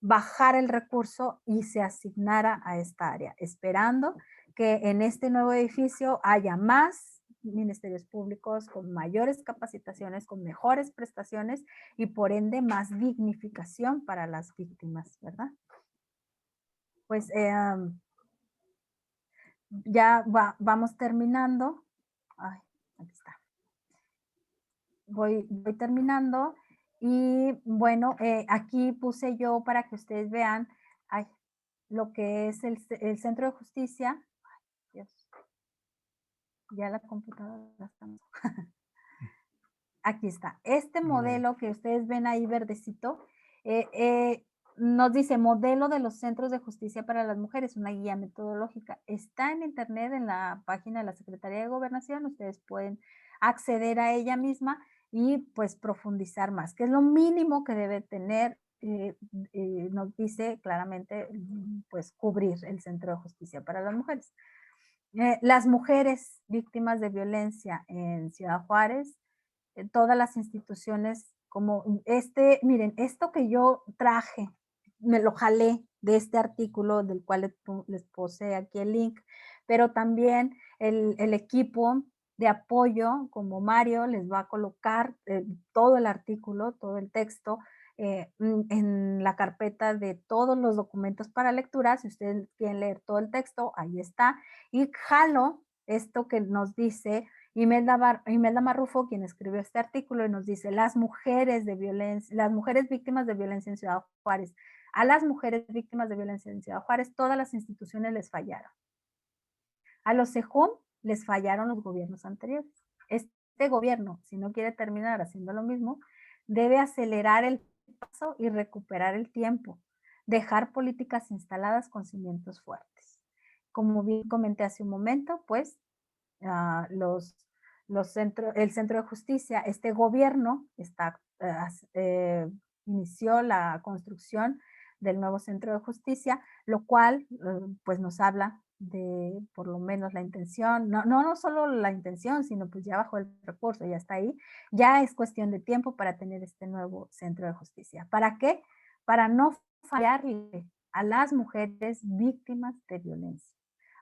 bajara el recurso y se asignara a esta área, esperando que en este nuevo edificio haya más ministerios públicos con mayores capacitaciones, con mejores prestaciones y por ende más dignificación para las víctimas, ¿verdad? Pues ya vamos terminando. Ay, aquí está. Voy terminando y bueno, aquí puse yo para que ustedes vean ay, lo que es el centro de justicia. Ay, Dios, ya la computadora está. Aquí está. Este modelo que ustedes ven ahí verdecito, nos dice modelo de los centros de justicia para las mujeres, una guía metodológica. Está en internet, en la página de la Secretaría de Gobernación, ustedes pueden acceder a ella misma y pues profundizar más, que es lo mínimo que debe tener, nos dice claramente, pues cubrir el centro de justicia para las mujeres. Las mujeres víctimas de violencia en Ciudad Juárez, todas las instituciones como miren, esto que yo traje, me lo jalé de este artículo del cual les puse aquí el link, pero también el equipo de apoyo como Mario les va a colocar todo el artículo, todo el texto en la carpeta de todos los documentos para lectura. Si ustedes quieren leer todo el texto, ahí está. Y jalo esto que nos dice Imelda Marrufo, quien escribió este artículo, y nos dice, las mujeres víctimas de violencia en Ciudad Juárez, a las mujeres víctimas de violencia en Ciudad Juárez, todas las instituciones les fallaron. A los CEJUM les fallaron los gobiernos anteriores. Este gobierno, si no quiere terminar haciendo lo mismo, debe acelerar el paso y recuperar el tiempo, dejar políticas instaladas con cimientos fuertes. Como bien comenté hace un momento, pues el Centro de Justicia, este gobierno inició la construcción del nuevo Centro de Justicia, lo cual pues nos habla de por lo menos la intención, no solo la intención, sino pues ya bajo el recurso, ya está ahí, ya es cuestión de tiempo para tener este nuevo Centro de Justicia. ¿Para qué? Para no fallarle a las mujeres víctimas de violencia,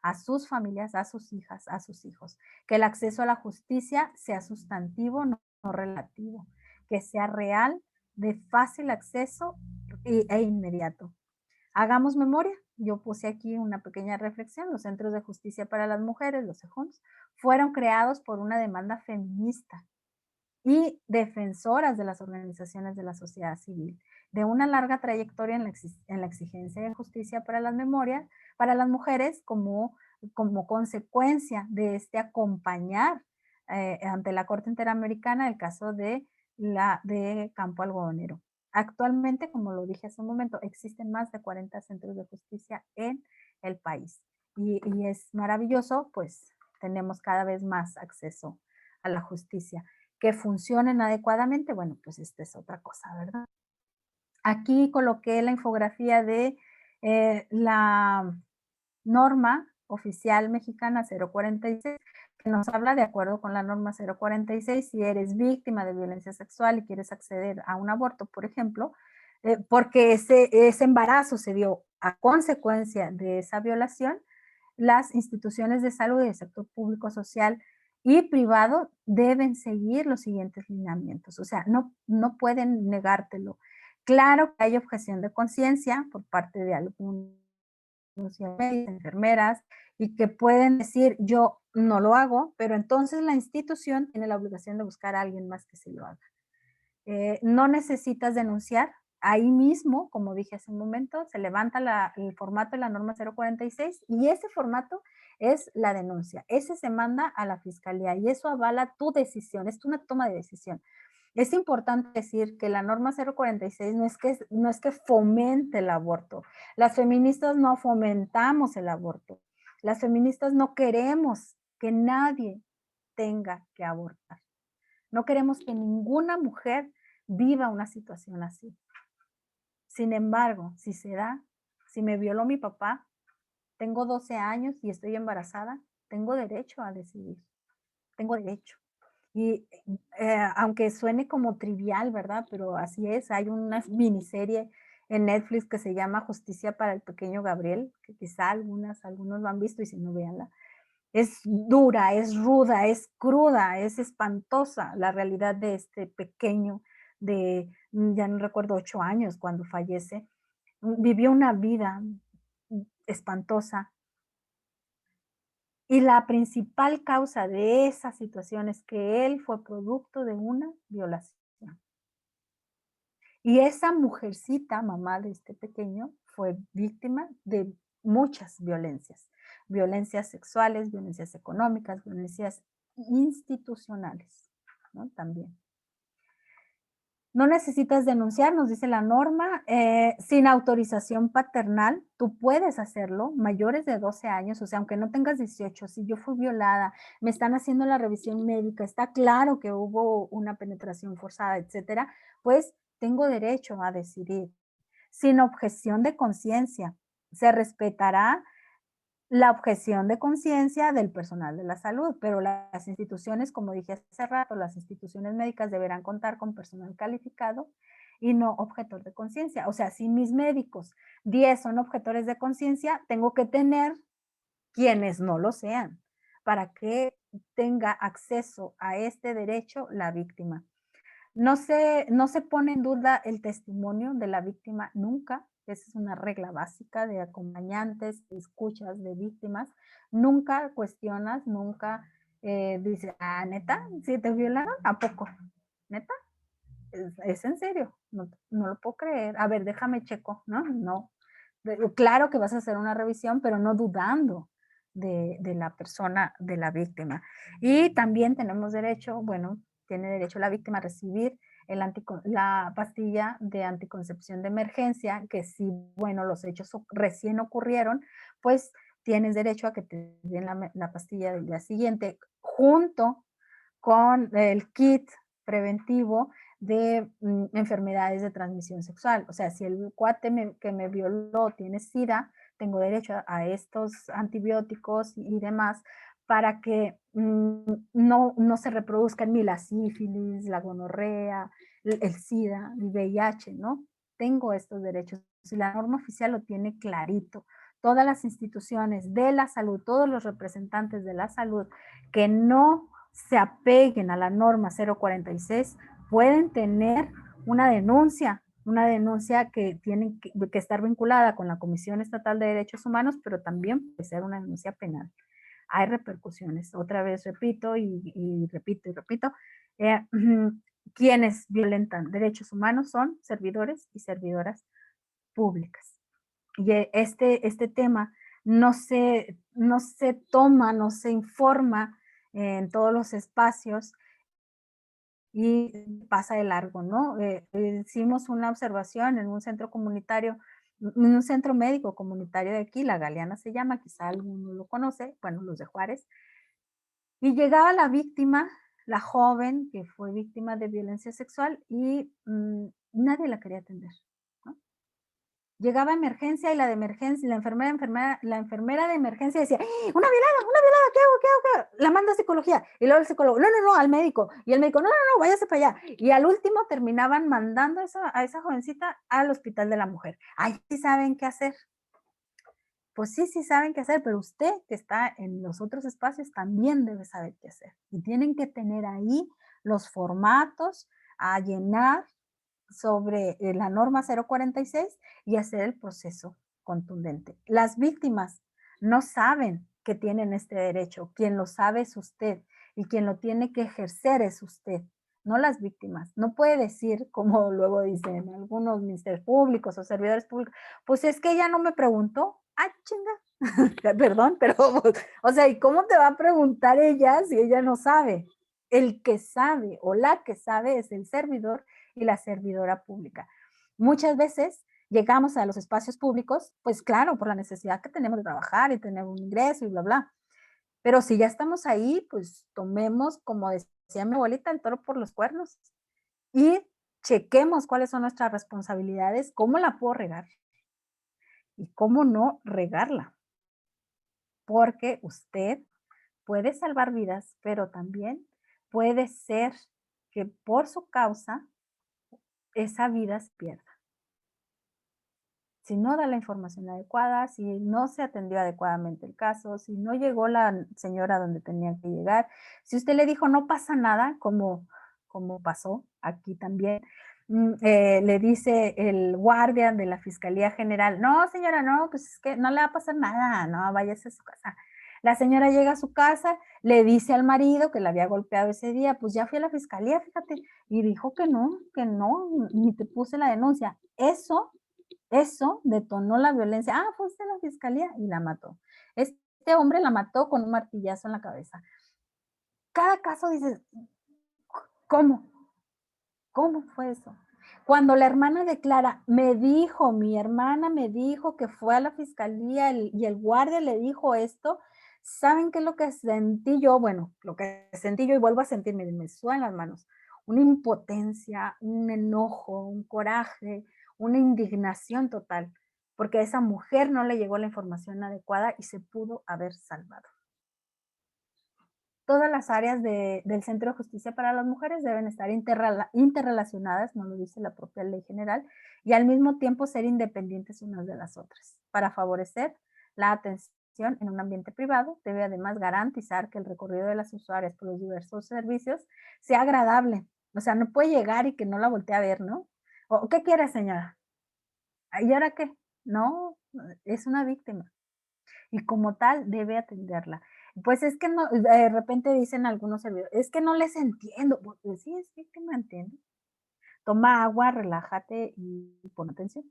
a sus familias, a sus hijas, a sus hijos, que el acceso a la justicia sea sustantivo, no relativo, que sea real, de fácil acceso e inmediato. Hagamos memoria. Yo puse aquí una pequeña reflexión. Los centros de justicia para las mujeres, los CEJUMS, fueron creados por una demanda feminista y defensoras de las organizaciones de la sociedad civil, de una larga trayectoria en la exigencia de justicia para las memorias, para las mujeres, como consecuencia de este acompañar ante la Corte Interamericana el caso de Campo Algodonero. Actualmente, como lo dije hace un momento, existen más de 40 centros de justicia en el país y es maravilloso, pues tenemos cada vez más acceso a la justicia. Que funcionen adecuadamente, bueno, pues esta es otra cosa, ¿verdad? Aquí coloqué la infografía de la norma oficial mexicana 046, que nos habla, de acuerdo con la norma 046, si eres víctima de violencia sexual y quieres acceder a un aborto, por ejemplo, porque ese embarazo se dio a consecuencia de esa violación, las instituciones de salud y del sector público social y privado deben seguir los siguientes lineamientos. O sea, no pueden negártelo. Claro que hay objeción de conciencia por parte de algunos enfermeras y que pueden decir yo no lo hago, pero entonces la institución tiene la obligación de buscar a alguien más que sí lo haga. No necesitas denunciar. Ahí mismo, como dije hace un momento, se levanta el formato de la norma 046 y ese formato es la denuncia. Ese se manda a la fiscalía y eso avala tu decisión, es una toma de decisión. Es importante decir que la norma 046 no es que fomente el aborto. Las feministas no fomentamos el aborto. Las feministas no queremos que nadie tenga que abortar. No queremos que ninguna mujer viva una situación así. Sin embargo, si se da, si me violó mi papá, tengo 12 años y estoy embarazada, tengo derecho a decidir. Tengo derecho. Y aunque suene como trivial, ¿verdad? Pero así es. Hay una miniserie en Netflix que se llama Justicia para el Pequeño Gabriel, que quizá algunos lo han visto y si no, véanla. Es dura, es ruda, es cruda, es espantosa la realidad de este pequeño de, ya no recuerdo, 8 años cuando fallece. Vivió una vida espantosa. Y la principal causa de esa situación es que él fue producto de una violación. Y esa mujercita, mamá de este pequeño, fue víctima de muchas violencias. Violencias sexuales, violencias económicas, violencias institucionales, ¿no? También. No necesitas denunciar, nos dice la norma, sin autorización paternal, tú puedes hacerlo, mayores de 12 años, o sea, aunque no tengas 18, si yo fui violada, me están haciendo la revisión médica, está claro que hubo una penetración forzada, etcétera, pues tengo derecho a decidir, sin objeción de conciencia. Se respetará la objeción de conciencia del personal de la salud, pero las instituciones, como dije hace rato, las instituciones médicas deberán contar con personal calificado y no objetor de conciencia. O sea, si mis médicos 10 son objetores de conciencia, tengo que tener quienes no lo sean para que tenga acceso a este derecho la víctima. No se pone en duda el testimonio de la víctima nunca. Esa es una regla básica de acompañantes, de escuchas de víctimas. Nunca cuestionas, nunca dices, ¿neta? ¿Si te violaron? ¿A poco? ¿Neta? ¿Es en serio? No lo puedo creer. A ver, déjame checo, ¿no? No. Claro que vas a hacer una revisión, pero no dudando de la persona, de la víctima. Y también tenemos derecho, bueno, tiene derecho la víctima a recibir la pastilla de anticoncepción de emergencia, que si, bueno, los hechos recién ocurrieron, pues tienes derecho a que te den la pastilla del día siguiente, junto con el kit preventivo de enfermedades de transmisión sexual. O sea, si el cuate que me violó tiene SIDA, tengo derecho a estos antibióticos y demás para que no se reproduzcan ni la sífilis, la gonorrea, el SIDA, el VIH, ¿no? Tengo estos derechos. Y la norma oficial lo tiene clarito. Todas las instituciones de la salud, todos los representantes de la salud que no se apeguen a la norma 046 pueden tener una denuncia que tiene que estar vinculada con la Comisión Estatal de Derechos Humanos, pero también puede ser una denuncia penal. Hay repercusiones. Otra vez repito y repito, quienes violentan derechos humanos son servidores y servidoras públicas. Y este tema no se toma, no se informa en todos los espacios y pasa de largo, ¿no? Hicimos una observación en un centro comunitario, en un centro médico comunitario de aquí, La Galeana se llama, quizá alguno lo conoce, bueno, los de Juárez, y llegaba la víctima, la joven que fue víctima de violencia sexual y nadie la quería atender. Llegaba emergencia y la enfermera de emergencia decía, una violada, ¿qué hago? La manda a psicología. Y luego el psicólogo, no, al médico. Y el médico, no, váyase para allá. Y al último terminaban mandando a esa jovencita al hospital de la mujer. Ahí sí saben qué hacer. Pues sí saben qué hacer, pero usted que está en los otros espacios también debe saber qué hacer. Y tienen que tener ahí los formatos a llenar sobre la norma 046 y hacer el proceso contundente. Las víctimas no saben que tienen este derecho. Quien lo sabe es usted y quien lo tiene que ejercer es usted, no las víctimas. No puede decir, como luego dicen algunos ministerios públicos o servidores públicos, pues es que ella no me preguntó. Ah, chinga. Perdón, pero, o sea, ¿y cómo te va a preguntar ella si ella no sabe? El que sabe o la que sabe es el servidor y la servidora pública. Muchas veces llegamos a los espacios públicos, pues claro, por la necesidad que tenemos de trabajar y tener un ingreso y bla, bla. Pero si ya estamos ahí, pues tomemos, como decía mi abuelita, el toro por los cuernos y chequemos cuáles son nuestras responsabilidades, cómo la puedo regar y cómo no regarla. Porque usted puede salvar vidas, pero también puede ser que por su causa esa vida se pierda. Si no da la información adecuada, si no se atendió adecuadamente el caso, si no llegó la señora donde tenía que llegar, si usted le dijo no pasa nada, como pasó aquí también, le dice el guardia de la Fiscalía General, no señora, no, pues es que no le va a pasar nada, no, váyase a su casa. La señora llega a su casa, le dice al marido que la había golpeado ese día, pues ya fui a la fiscalía, fíjate, y dijo que no, ni te puse la denuncia. Eso detonó la violencia. Ah, fue usted a la fiscalía y la mató. Este hombre la mató con un martillazo en la cabeza. Cada caso dices, ¿cómo? ¿Cómo fue eso? Cuando la hermana declara, mi hermana me dijo que fue a la fiscalía y el guardia le dijo esto, ¿saben qué es lo que sentí yo? Bueno, lo que sentí yo y vuelvo a sentirme, me suenan las manos, una impotencia, un enojo, un coraje, una indignación total, porque a esa mujer no le llegó la información adecuada y se pudo haber salvado. Todas las áreas del Centro de Justicia para las Mujeres deben estar interrelacionadas, no lo dice la propia ley general, y al mismo tiempo ser independientes unas de las otras. Para favorecer la atención en un ambiente privado, debe además garantizar que el recorrido de las usuarias por los diversos servicios sea agradable. O sea, no puede llegar y que no la voltee a ver, ¿no? ¿O qué quiere, señora? ¿Y ahora qué? No, es una víctima. Y como tal debe atenderla. Pues es que no, de repente dicen algunos servidores, es que no les entiendo. Pues sí, es víctima, entiende. Toma agua, relájate y pon atención.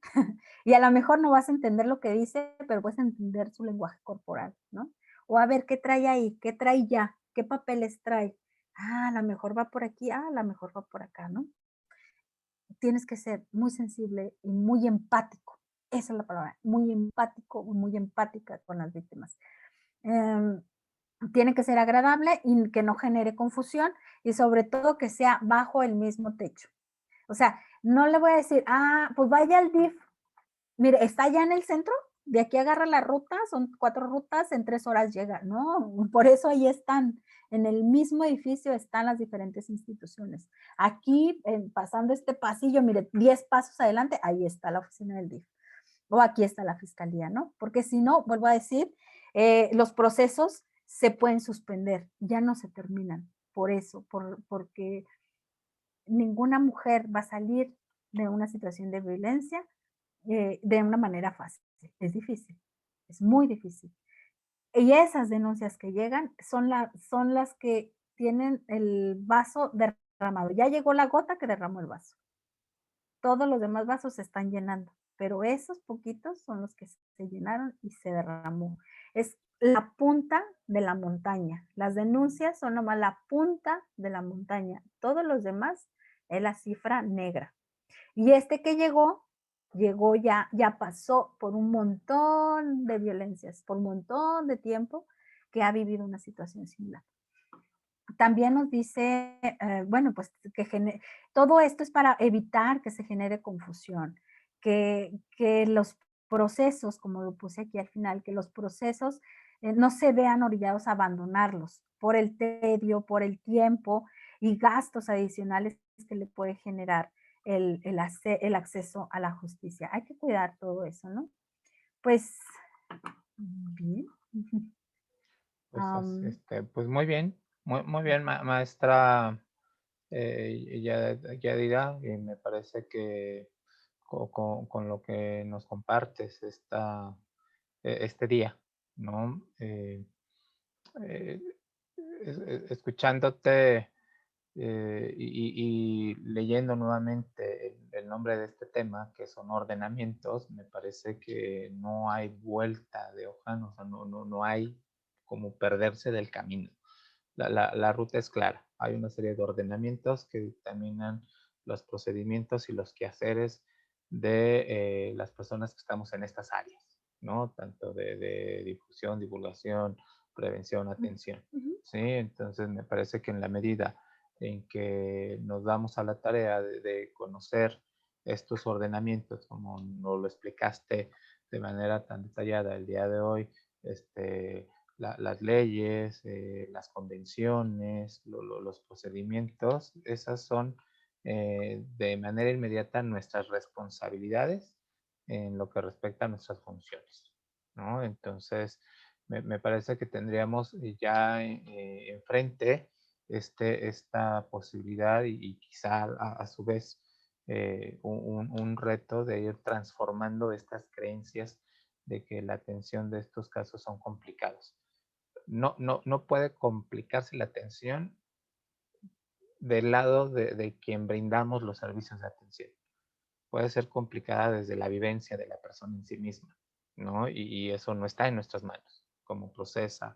Y a lo mejor no vas a entender lo que dice, pero puedes entender su lenguaje corporal, ¿no? O a ver, ¿qué trae ahí? ¿Qué trae ya? ¿Qué papeles trae? Ah, a lo mejor va por aquí, a lo mejor va por acá, ¿no? Tienes que ser muy sensible y muy empático esa es la palabra, muy empático, muy empática con las víctimas. Em, Tiene que ser agradable y que no genere confusión y sobre todo que sea bajo el mismo techo. O sea, no le voy a decir, pues vaya al DIF, mire, está allá en el centro, de aquí agarra la ruta, son 4 rutas, en 3 horas llega. No, por eso ahí están, en el mismo edificio están las diferentes instituciones. Aquí, pasando este pasillo, mire, 10 pasos adelante, ahí está la oficina del DIF. O aquí está la fiscalía, ¿no? Porque si no, vuelvo a decir, los procesos se pueden suspender, ya no se terminan. Por eso, porque ninguna mujer va a salir de una situación de violencia de una manera fácil. Es difícil, es muy difícil. Y esas denuncias que llegan son las que tienen el vaso derramado. Ya llegó la gota que derramó el vaso. Todos los demás vasos se están llenando, pero esos poquitos son los que se llenaron y se derramó. Es la punta de la montaña. Las denuncias son nomás la punta de la montaña. Todos los demás es la cifra negra. Y este que llegó ya pasó por un montón de violencias, por un montón de tiempo que ha vivido una situación similar. También nos dice, bueno, pues que todo esto es para evitar que se genere confusión, que los procesos, como lo puse aquí al final, que los procesos no se vean orillados a abandonarlos por el tedio, por el tiempo y gastos adicionales que le puede generar el acceso a la justicia. Hay que cuidar todo eso, ¿no? Pues, bien. Pues, Am, pues muy bien, muy bien, maestra Yadira, y me parece que con lo que nos compartes este día, ¿no? Eh, Escuchándote y leyendo nuevamente el nombre de este tema, que son ordenamientos, me parece que no hay vuelta de hoja, no, o sea, no hay como perderse del camino. La ruta es clara. Hay una serie de ordenamientos que dictaminan los procedimientos y los quehaceres de las personas que estamos en estas áreas, ¿no? Tanto de difusión, divulgación, prevención, atención. ujú. ¿Sí? Entonces me parece que en la medida en que nos damos a la tarea de conocer estos ordenamientos, como nos lo explicaste de manera tan detallada el día de hoy, las leyes, las convenciones, los procedimientos, esas son de manera inmediata nuestras responsabilidades en lo que respecta a nuestras funciones, ¿no? Entonces, me parece que tendríamos ya enfrente esta posibilidad y quizá a su vez un reto de ir transformando estas creencias de que la atención de estos casos son complicados. No puede complicarse la atención del lado de quien brindamos los servicios de atención. Puede ser complicada desde la vivencia de la persona en sí misma, ¿no? Y eso no está en nuestras manos, cómo procesa,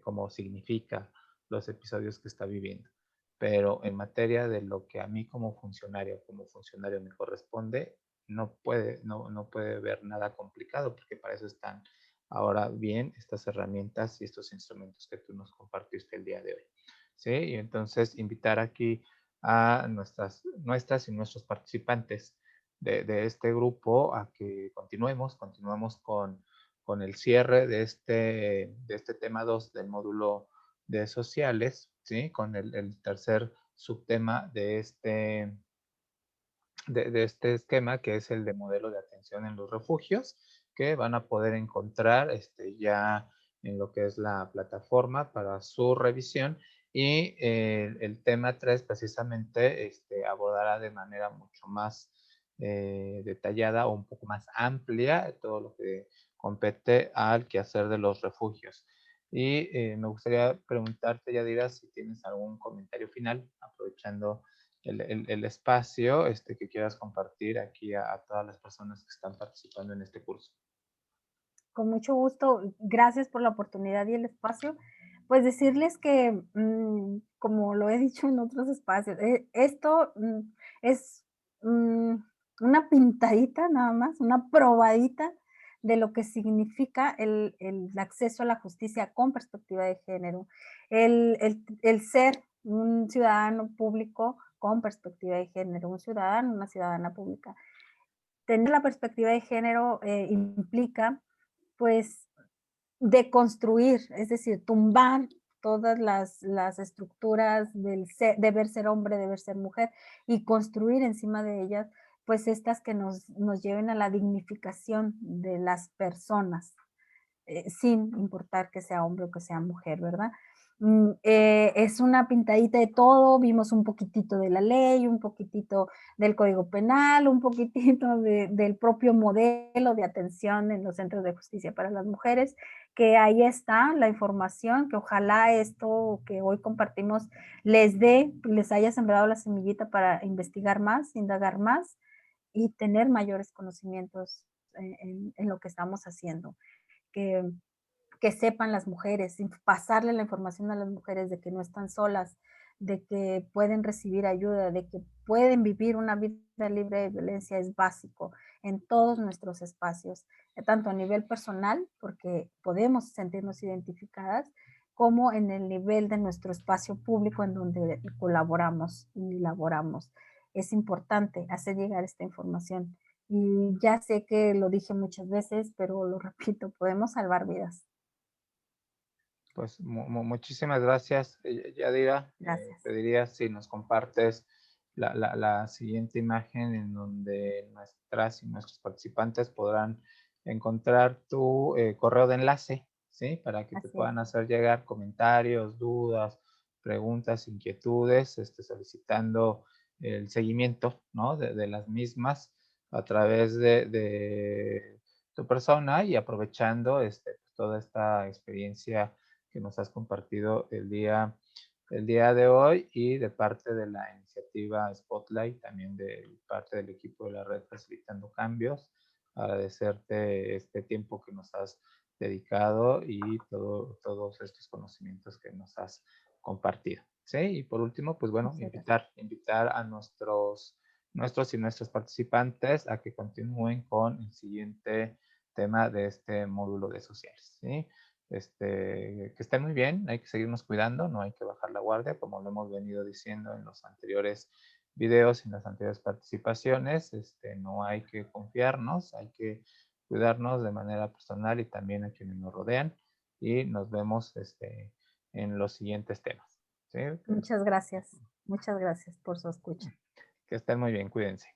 cómo significa los episodios que está viviendo. Pero en materia de lo que a mí como funcionario me corresponde, no puede haber nada complicado, porque para eso están ahora bien estas herramientas y estos instrumentos que tú nos compartiste el día de hoy. ¿Sí? Y entonces invitar aquí a nuestras y nuestros participantes de este grupo a que continuemos con el cierre de este tema 2 del módulo de sociales, ¿sí? Con el tercer subtema de este esquema, que es el de modelo de atención en los refugios, que van a poder encontrar ya en lo que es la plataforma para su revisión. Y el tema 3 precisamente abordará de manera mucho más detallada o un poco más amplia todo lo que compete al quehacer de los refugios. Y me gustaría preguntarte, Yadira, si tienes algún comentario final, aprovechando el espacio que quieras compartir aquí a todas las personas que están participando en este curso. Con mucho gusto, gracias por la oportunidad y el espacio. Pues decirles que, como lo he dicho en otros espacios, esto es, mm, una pintadita nada más, una probadita de lo que significa el acceso a la justicia con perspectiva de género, el ser un ciudadano público con perspectiva de género, un ciudadano, una ciudadana pública. Tener la perspectiva de género implica, pues, deconstruir, es decir, tumbar todas las estructuras del deber ser hombre, deber ser mujer, y construir encima de ellas, pues estas que nos lleven a la dignificación de las personas, sin importar que sea hombre o que sea mujer, ¿verdad? Es una pintadita de todo, vimos un poquitito de la ley, un poquitito del Código Penal, un poquitito del propio modelo de atención en los centros de justicia para las mujeres, que ahí está la información, que ojalá esto que hoy compartimos les haya sembrado la semillita para investigar más, indagar más y tener mayores conocimientos en lo que estamos haciendo. Que, que sepan las mujeres, pasarle la información a las mujeres de que no están solas, de que pueden recibir ayuda, de que pueden vivir una vida libre de violencia es básico en todos nuestros espacios, tanto a nivel personal, porque podemos sentirnos identificadas, como en el nivel de nuestro espacio público en donde colaboramos y laboramos. Es importante hacer llegar esta información. Y ya sé que lo dije muchas veces, pero lo repito, podemos salvar vidas. Pues muchísimas gracias, Yadira. Gracias. Pediría si nos compartes la siguiente imagen en donde nuestras y nuestros participantes podrán encontrar tu correo de enlace, ¿sí? Para que te Así es. puedan hacer llegar comentarios, dudas, preguntas, inquietudes, solicitando el seguimiento, ¿no? de las mismas a través de tu persona y aprovechando toda esta experiencia que nos has compartido el día de hoy y de parte de la iniciativa Spotlight, también de parte del equipo de la red Facilitando Cambios. Agradecerte este tiempo que nos has dedicado y todos estos conocimientos que nos has compartido. ¿Sí? Y por último, pues bueno, invitar a nuestros y nuestras participantes a que continúen con el siguiente tema de este módulo de sociales. ¿Sí? Que estén muy bien, hay que seguirnos cuidando, no hay que bajar la guardia, como lo hemos venido diciendo en los anteriores videos y en las anteriores participaciones, no hay que confiarnos, hay que cuidarnos de manera personal y también a quienes nos rodean y nos vemos en los siguientes temas. ¿Sí? Muchas gracias por su escucha. Que estén muy bien, cuídense.